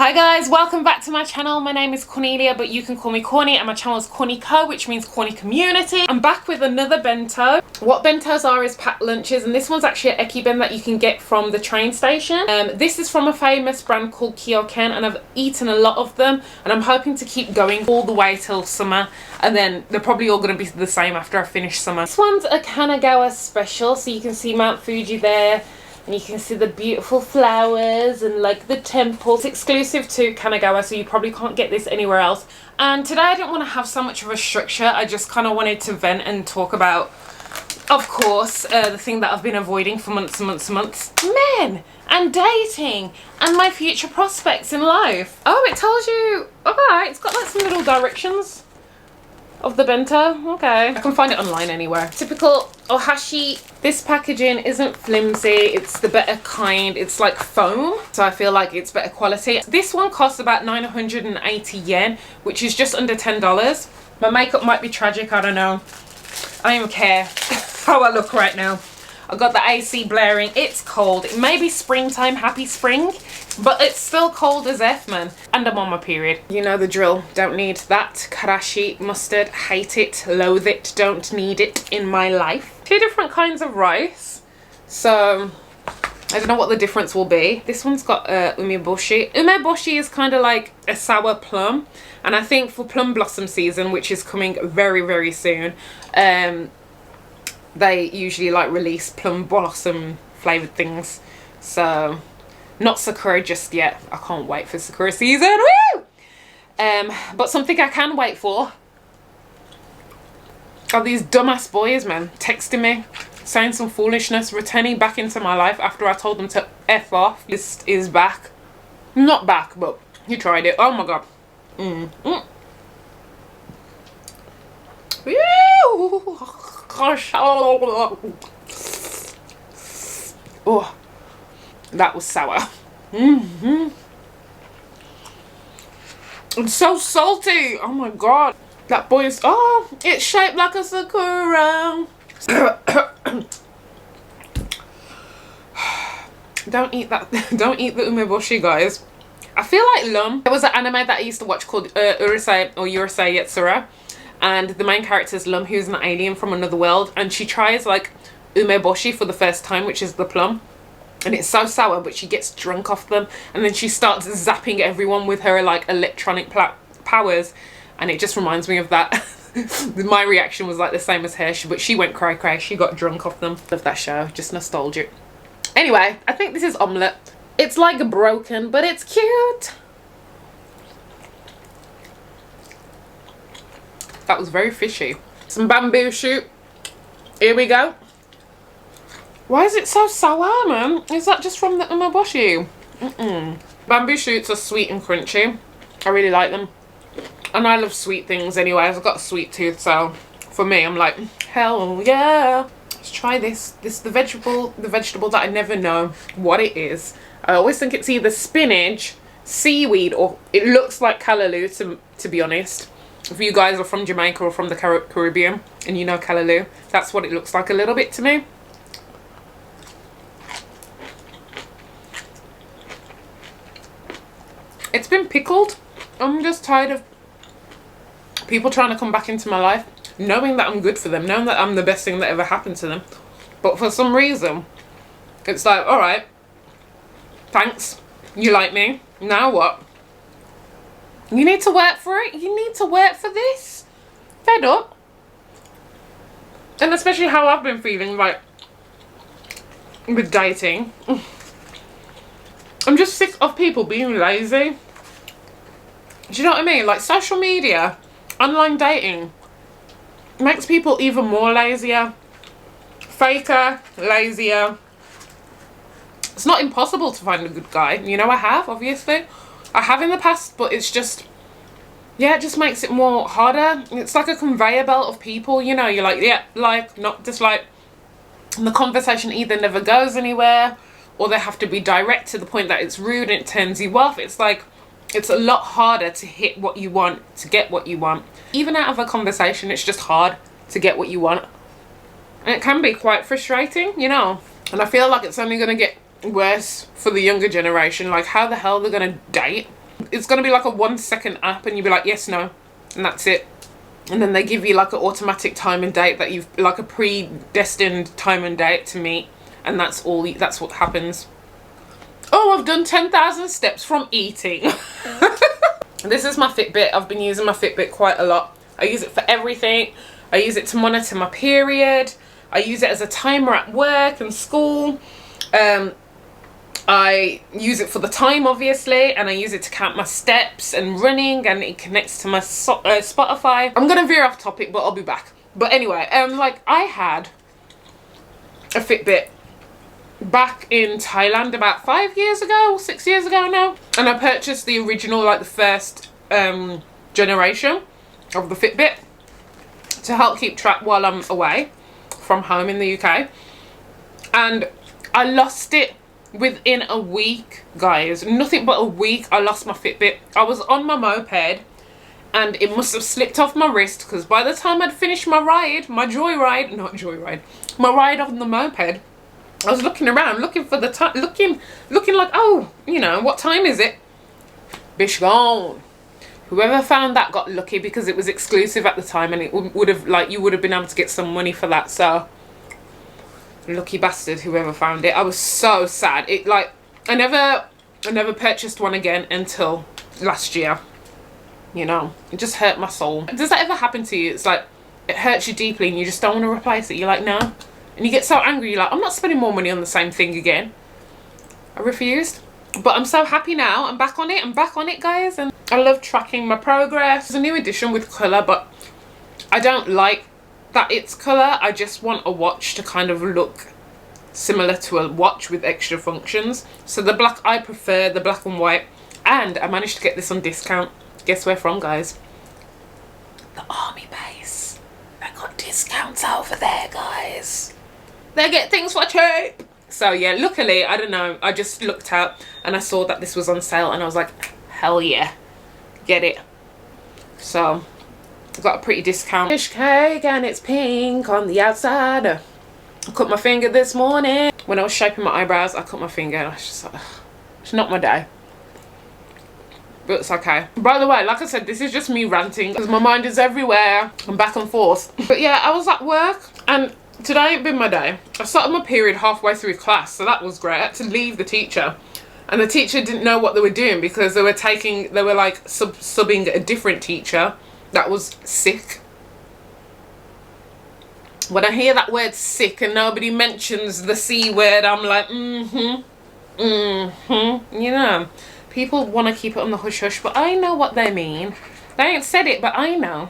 Hi guys, welcome back to my channel. My name is Cornelia, but you can call me Corny, and my channel is Cornyco, which means Corny Community. I'm back with another bento. What bentos are is packed lunches, and this one's actually an eki ben that you can get from the train station. This is from a famous brand called Kyoken, and I've eaten a lot of them, and I'm hoping to keep going all the way till summer, and then they're probably all going to be the same after I finish summer. This one's a Kanagawa special, so you can see Mount Fuji there. And you can see the beautiful flowers and like the temple. It's exclusive to Kanagawa, so you probably can't get this anywhere else. And today I didn't want to have so much of a structure. I just kind of wanted to vent and talk about, of course, the thing that I've been avoiding for months and months and months. Men and dating and my future prospects in life. Oh, it tells you, okay, it's got like some little directions of the bento. Okay, I can find it online anywhere. Typical ohashi. This packaging isn't flimsy, it's the better kind. It's like foam, so I feel like it's better quality. This one costs about 980 yen, which is just under $10. My makeup might be tragic, I don't know. I don't even care how I look right now. I got the AC blaring. It's cold. It may be springtime, happy spring, but it's still cold as F, man. And I'm on my period. You know the drill. Don't need that. Karashi mustard. Hate it. Loathe it. Don't need it in my life. Two different kinds of rice. So I don't know what the difference will be. This one's got umeboshi. Umeboshi is kind of like a sour plum. And I think for plum blossom season, which is coming very, very soon, they usually like release plum blossom flavored things. So not sakura just yet. I can't wait for sakura season. Woo! But something I can wait for are these dumbass boys, man, texting me, saying some foolishness, returning back into my life after I told them to F off. This is back. Not back, but he tried it. Oh my god. Gosh. Oh, that was sour. It's so salty. Oh my god. That boy is, oh, it's shaped like a sakura. Don't eat that. Don't eat the umeboshi, guys. I feel like Lum. There was an anime that I used to watch called Urusei Yatsura. And the main character is Lum, who's an alien from another world, and she tries like umeboshi for the first time, which is the plum, and it's so sour, but she gets drunk off them, and then she starts zapping everyone with her like electronic powers, and it just reminds me of that. My reaction was like the same as her, but she went cray cray. She got drunk off them. Love that show, just nostalgic. Anyway, I think this is omelette. It's like broken, but it's cute. That was very fishy. Some bamboo shoot. Here we go. Why is it so sour, man? Is that just from the umeboshi? Bamboo shoots are sweet and crunchy. I really like them. And I love sweet things anyways. I've got a sweet tooth, so for me, I'm like, hell yeah. Let's try this. This the vegetable that I never know what it is. I always think it's either spinach, seaweed, or it looks like callaloo, to be honest. If you guys are from Jamaica or from the Caribbean and you know callaloo, that's what it looks like a little bit to me. It's been pickled. I'm just tired of people trying to come back into my life, knowing that I'm good for them, knowing that I'm the best thing that ever happened to them. But for some reason, it's like, all right, thanks, you like me, now what? You need to work for it. You need to work for this. Fed up. And especially how I've been feeling like with dating. I'm just sick of people being lazy. Do you know what I mean? Like social media, online dating makes people even more lazier. Faker, lazier. It's not impossible to find a good guy. You know I have, obviously. I have in the past, but it's just, yeah, it just makes it more harder. It's like a conveyor belt of people, you know, you're like, yeah, like, not dislike. And the conversation either never goes anywhere, or they have to be direct to the point that it's rude and it turns you off. It's like, it's a lot harder to hit what you want, to get what you want. Even out of a conversation, it's just hard to get what you want. And it can be quite frustrating, you know. And I feel like it's only going to get worse for the younger generation. Like, how the hell they're going to date? it's going to be like a 1-second app, and you'll be like, yes, no, and that's it. And then they give you like an automatic time and date that you've, like a predestined time and date to meet, and that's all. That's what happens. Oh, I've done 10,000 steps from eating. This is my Fitbit. I've been using my Fitbit quite a lot. I use it for everything. I use it to monitor my period. I use it as a timer at work and school. I use it for the time, obviously, and I use it to count my steps and running, and it connects to my Spotify. I'm gonna veer off topic, but I'll be back. But anyway, like, I had a Fitbit back in Thailand about 5 years ago, 6 years ago now, and I purchased the original, like the first generation of the Fitbit to help keep track while I'm away from home in the UK, and I lost it within a week, guys. Nothing but a week. I lost my Fitbit. I was on my moped and it must have slipped off my wrist, because by the time I'd finished my ride, my joyride, not joyride, my ride on the moped, I was looking around, looking for the time, looking like, oh, you know, what time is it? Bish gone. Whoever found that got lucky, because it was exclusive at the time, and it would have, like, you would have been able to get some money for that. So lucky bastard, whoever found it. I was so sad. It, like, I never purchased one again until last year. You know, it just hurt my soul. Does that ever happen to you? It's like, it hurts you deeply and you just don't want to replace it. You're like, no. And you get so angry, you're like, I'm not spending more money on the same thing again. I refused. But I'm so happy now. I'm back on it. I'm back on it, guys. And I love tracking my progress. There's a new edition with colour, but I don't like that it's colour. I just want a watch to kind of look similar to a watch with extra functions. So the black, I prefer the black and white. And I managed to get this on discount. Guess where from, guys? The army base. I got discounts over there, guys. They get things for cheap. So yeah, luckily, I don't know, I just looked out and I saw that this was on sale, and I was like, hell yeah, get it. So I got a pretty discount. Fish cake, and it's pink on the outside. I cut my finger this morning. When I was shaping my eyebrows, I cut my finger, and I was just like, ugh, it's not my day. But it's okay. By the way, like I said, this is just me ranting because my mind is everywhere and back and forth. But yeah, I was at work and today ain't been my day. I started my period halfway through class, so that was great. I had to leave the teacher, and the teacher didn't know what they were doing because they were like subbing a different teacher that was sick. When I hear that word sick and nobody mentions the C word, I'm like, you know, people want to keep it on the hush hush, but I know what they mean. They ain't said it, but I know.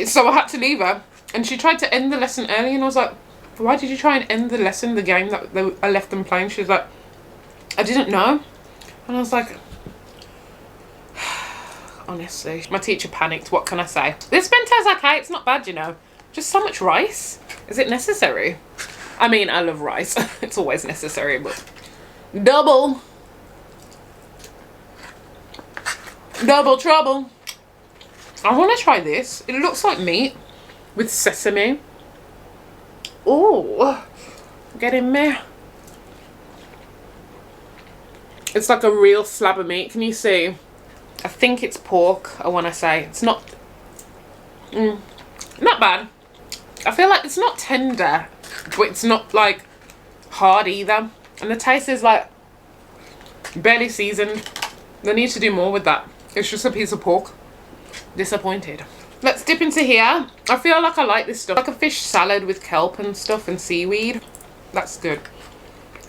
So I had to leave her, and she tried to end the lesson early, and I was like, why did you try and end the lesson, the game that I left them playing? She was like, I didn't know. And I was like, honestly, my teacher panicked. What can I say? This bento's okay. It's not bad, you know. Just so much rice. Is it necessary? I mean, I love rice. It's always necessary, but double trouble. I want to try this. It looks like meat with sesame. Oh, get in there. It's like a real slab of meat. Can you see? I think it's pork, I want to say. It's not not bad. I feel like it's not tender, but it's not like hard either. And the taste is like barely seasoned. They need to do more with that. It's just a piece of pork. Disappointed. Let's dip into here. I feel like I like this stuff. Like a fish salad with kelp and stuff and seaweed. That's good.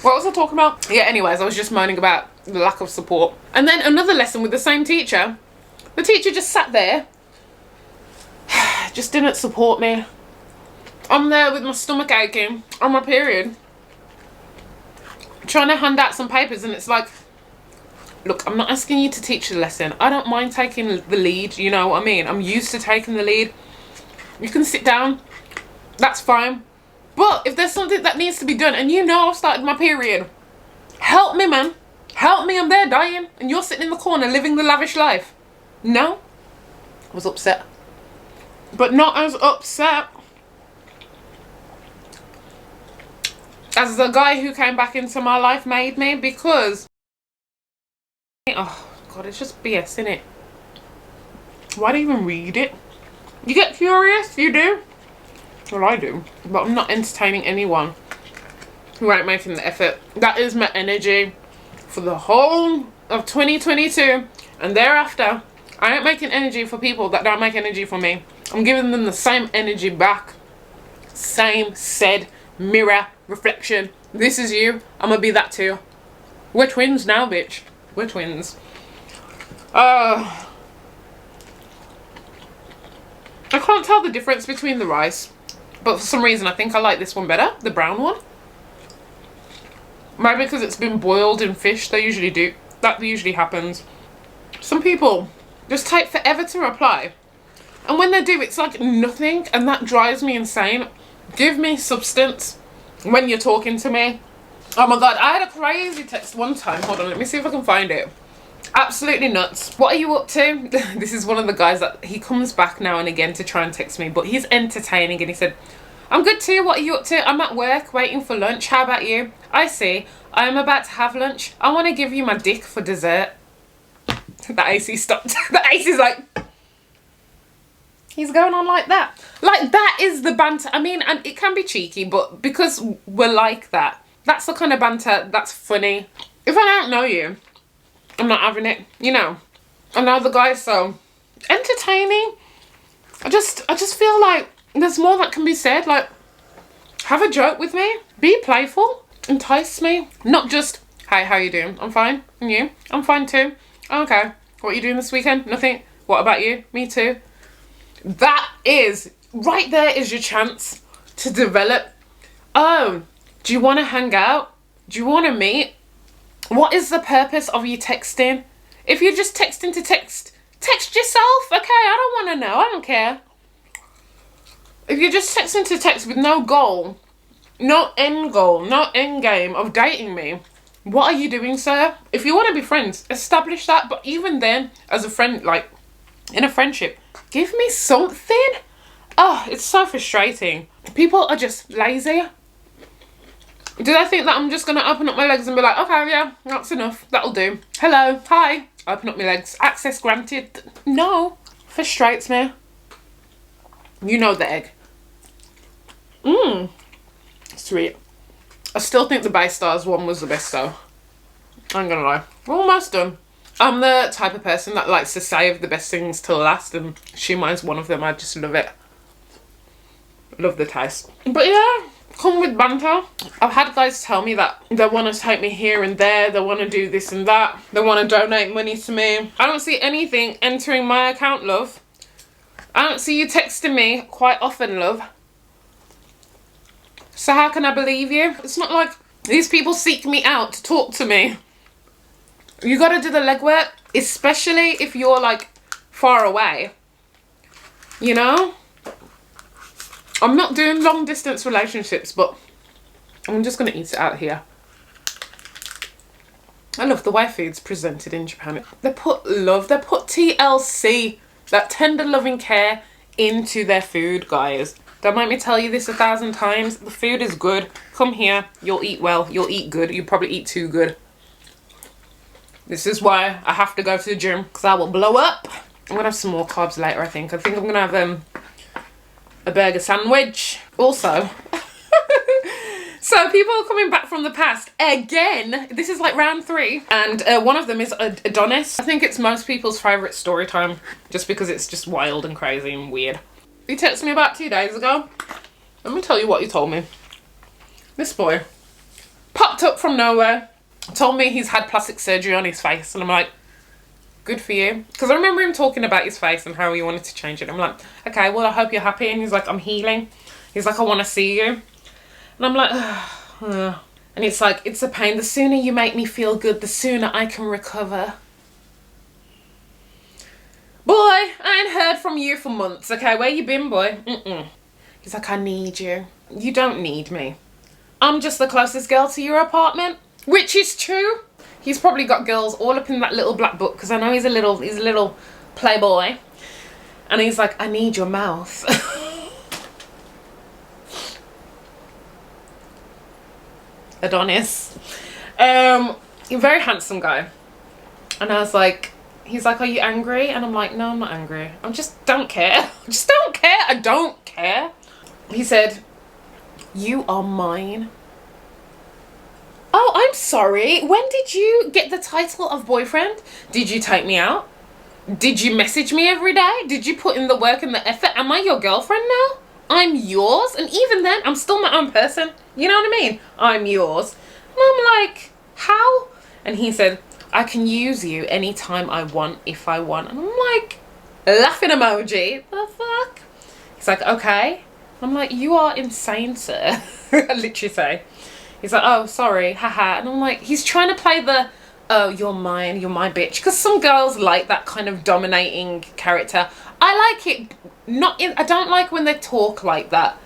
What was I talking about? Yeah, anyways, I was just moaning about the lack of support. And then another lesson with the same teacher. The teacher just sat there. Just didn't support me. I'm there with my stomach aching on my period, trying to hand out some papers, and it's like, look, I'm not asking you to teach the lesson. I don't mind taking the lead, you know what I mean? I'm used to taking the lead. You can sit down, that's fine. But if there's something that needs to be done, and you know I've started my period, help me, man. Help me, I'm there dying, and you're sitting in the corner living the lavish life. No? I was upset. But not as upset as the guy who came back into my life made me, because Oh god, it's just BS, isn't it? Why do you even read it? You get curious, you do. Well, I do, but I'm not entertaining anyone who ain't making the effort. That is my energy for the whole of 2022 and thereafter. I ain't making energy for people that don't make energy for me. I'm giving them the same energy back. Same said mirror reflection. This is you. I'm gonna be that too. We're twins now, bitch. We're twins. I can't tell the difference between the rice, but for some reason I think I like this one better, the brown one. Maybe because it's been boiled in fish. They usually do. That usually happens. Some people just take forever to reply. And when they do, it's like nothing. And that drives me insane. Give me substance when you're talking to me. Oh my god, I had a crazy text one time. Hold on, let me see if I can find it. Absolutely nuts. What are you up to? This is one of the guys that he comes back now and again to try and text me, but he's entertaining, and he said, I'm good too. What are you up to? I'm at work waiting for lunch. How about you? I see. I am about to have lunch. I want to give you my dick for dessert. The AC stopped. The AC's like, he's going on like that. Like, that is the banter. I mean, and it can be cheeky, but because we're like that, that's the kind of banter that's funny. If I don't know you, I'm not having it, you know. I know the guy's so entertaining. I just feel like there's more that can be said. Like, have a joke with me. Be playful. Entice me. Not just, hey, how you doing? I'm fine. And you? I'm fine too. Okay. What are you doing this weekend? Nothing. What about you? Me too. That is, right there is your chance to develop. Oh, do you want to hang out? Do you want to meet? What is the purpose of you texting? If you're just texting to text yourself. Okay, I don't want to know. I don't care. If you're just texting to text with no goal, no end goal, no end game of dating me, what are you doing, sir? If you want to be friends, establish that. But even then, as a friend, like, in a friendship, give me something. Oh, it's so frustrating. People are just lazy. Do they think that I'm just going to open up my legs and be like, okay, yeah, that's enough. That'll do. Hello, hi. Open up my legs. Access granted. No. Frustrates me. You know the egg. Sweet. I still think the Bay Stars one was the best though. I'm gonna lie. We're almost done. I'm the type of person that likes to save the best things till last, and shumai's one of them. I just love it. Love the taste. But yeah, come with banter. I've had guys tell me that they want to take me here and there. They want to do this and that. They want to donate money to me. I don't see anything entering my account, love. I don't see you texting me quite often, love. So how can I believe you? It's not like these people seek me out to talk to me. You gotta do the legwork, especially if you're like far away. You know? I'm not doing long distance relationships, but I'm just gonna eat it out here. I love the way food's presented in Japan. They put love, they put TLC, that tender loving care, into their food, guys. Don't make me tell you this 1,000 times. The food is good. Come here. You'll eat well. You'll eat good. You'll probably eat too good. This is why I have to go to the gym, because I will blow up. I'm going to have some more carbs later, I think. I think I'm going to have a burger sandwich. Also, so people are coming back from the past again. This is like round 3. And one of them is Adonis. I think it's most people's favourite story time, just because it's just wild and crazy and weird. He texted me about 2 days ago. Let me tell you what he told me. This boy popped up from nowhere, told me he's had plastic surgery on his face, and I'm like, good for you. Because I remember him talking about his face and how he wanted to change it. I'm like, okay, well, I hope you're happy. And he's like, I'm healing. He's like, I want to see you. And I'm like, and it's like, it's a pain. The sooner you make me feel good, the sooner I can recover. Boy, I ain't heard from you for months, okay? Where you been, boy? He's like, I need you. You don't need me. I'm just the closest girl to your apartment. Which is true. He's probably got girls all up in that little black book, because I know he's a little playboy. And he's like, I need your mouth. Adonis. A very handsome guy. And I was like, he's like, are you angry? And I'm like, no, I'm not angry. I just don't care. I just don't care. I don't care. He said, you are mine. Oh, I'm sorry. When did you get the title of boyfriend? Did you take me out? Did you message me every day? Did you put in the work and the effort? Am I your girlfriend now? I'm yours. And even then, I'm still my own person. You know what I mean? I'm yours. And I'm like, how? And he said, I can use you anytime I want, if I want. And I'm like, laughing emoji. The fuck? He's like, okay. I'm like, you are insane, sir. I literally say. He's like, oh, sorry, haha. And I'm like, he's trying to play the, oh, you're mine, you're my bitch. Because some girls like that kind of dominating character. I like it, I don't like when they talk like that.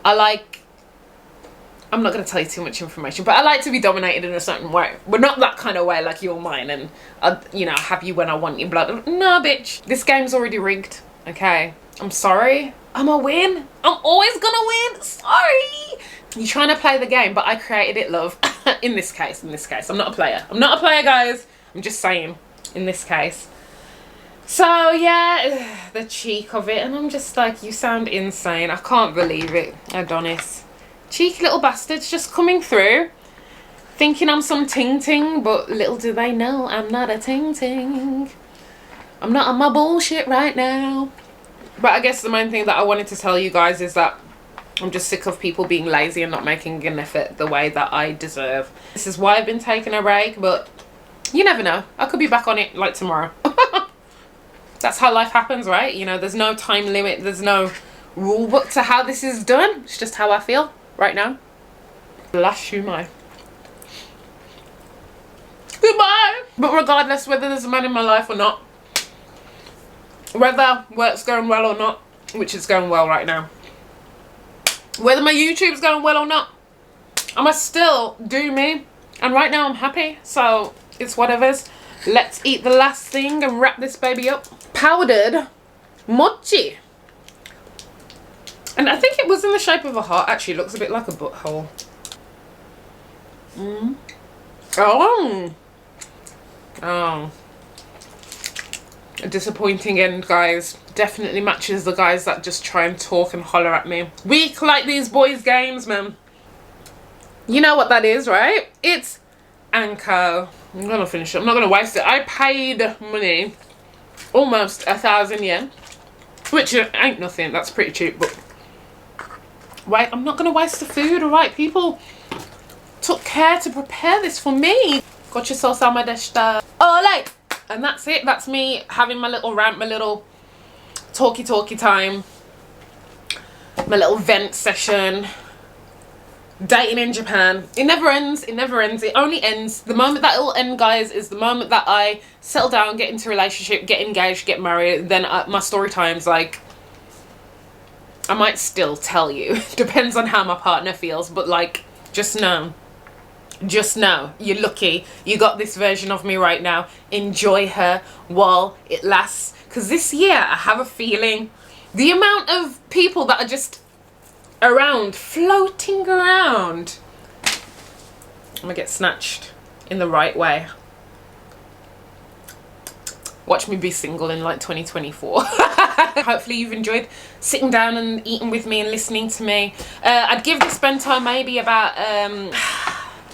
I'm not going to tell you too much information, but I like to be dominated in a certain way. But not that kind of way, like you're mine and, you know, have you when I want you. Blah. No, bitch. This game's already rigged, okay? I'm sorry. I'm a win. I'm always gonna win. Sorry. You're trying to play the game, but I created it, love. in this case. I'm not a player. I'm not a player, guys. I'm just saying, in this case. So, yeah, the cheek of it. And I'm just like, you sound insane. I can't believe it, Adonis. Cheeky little bastards just coming through. Thinking I'm some ting-ting, but little do they know I'm not a ting-ting. I'm not on my bullshit right now. But I guess the main thing that I wanted to tell you guys is that I'm just sick of people being lazy and not making an effort the way that I deserve. This is why I've been taking a break, but you never know. I could be back on it like tomorrow. That's how life happens, right? You know, there's no time limit. There's no rule book to how this is done. It's just how I feel right now. Last shumai. Goodbye. But regardless whether there's a man in my life or not, whether work's going well or not, which is going well right now, whether my YouTube's going well or not, I must still do me. And right now I'm happy, so it's whatever's. Let's eat the last thing and wrap this baby up. Powdered mochi. And I think it was in the shape of a heart. Actually, it looks a bit like a butthole. Oh. A disappointing end, guys. Definitely matches the guys that just try and talk and holler at me. Weak like these boys' games, man. You know what that is, right? It's Anko. I'm gonna finish it. I'm not gonna waste it. I paid money, almost 1,000 yen, which ain't nothing. That's pretty cheap, but wait, I'm not gonna waste the food, alright? People took care to prepare this for me. Gochisousama deshita. Ole! And that's it. That's me having my little rant, my little talky time, my little vent session. Dating in Japan. It never ends. It never ends. It only ends. The moment that it will end, guys, is the moment that I settle down, get into a relationship, get engaged, get married. Then my story time's like, I might still tell you. Depends on how my partner feels. But like, just know, you're lucky. You got this version of me right now. Enjoy her while it lasts. Because this year, I have a feeling the amount of people that are just around, floating around, I'm gonna get snatched in the right way. Watch me be single in like 2024. Hopefully you've enjoyed sitting down and eating with me and listening to me. I'd give this bento maybe about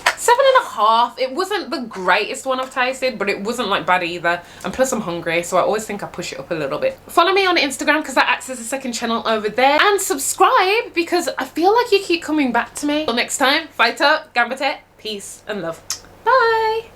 7.5. It wasn't the greatest one I've tasted, but it wasn't like bad either. And plus I'm hungry, so I always think I push it up a little bit. Follow me on Instagram because that acts as a second channel over there. And subscribe because I feel like you keep coming back to me. Till next time, fight up, gambate, peace and love. Bye.